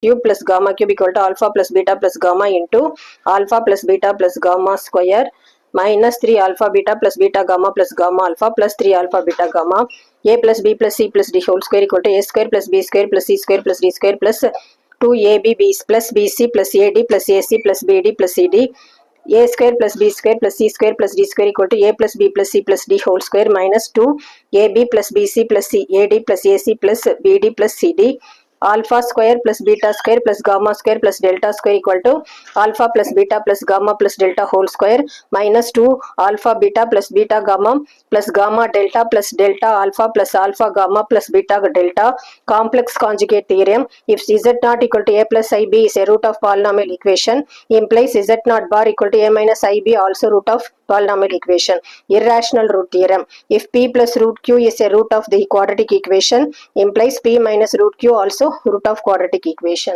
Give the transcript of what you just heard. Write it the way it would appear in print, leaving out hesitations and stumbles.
cube plus gamma cube equal to alpha plus beta plus gamma into alpha plus beta plus gamma square minus 3 alpha beta plus beta gamma plus gamma alpha plus 3 alpha beta gamma a plus b plus c plus d whole square equal to a square plus b square plus c square plus d square plus 2ab plus bc plus ad plus ac plus bd plus cd a square plus b square plus c square plus d square equal to a plus b plus c plus d whole square minus 2ab plus bc plus ad plus ac plus bd plus cd alpha square plus beta square plus gamma square plus delta square equal to alpha plus beta plus gamma plus delta whole square minus 2 alpha beta plus beta gamma plus gamma delta plus delta alpha gamma plus beta delta. Complex conjugate theorem. If z not equal to a plus ib is a root of polynomial equation, implies z not bar equal to a minus ib also root of polynomial equation. Irrational root theorem. If p plus root q is a root of the quadratic equation, implies p minus root q also root of quadratic equation.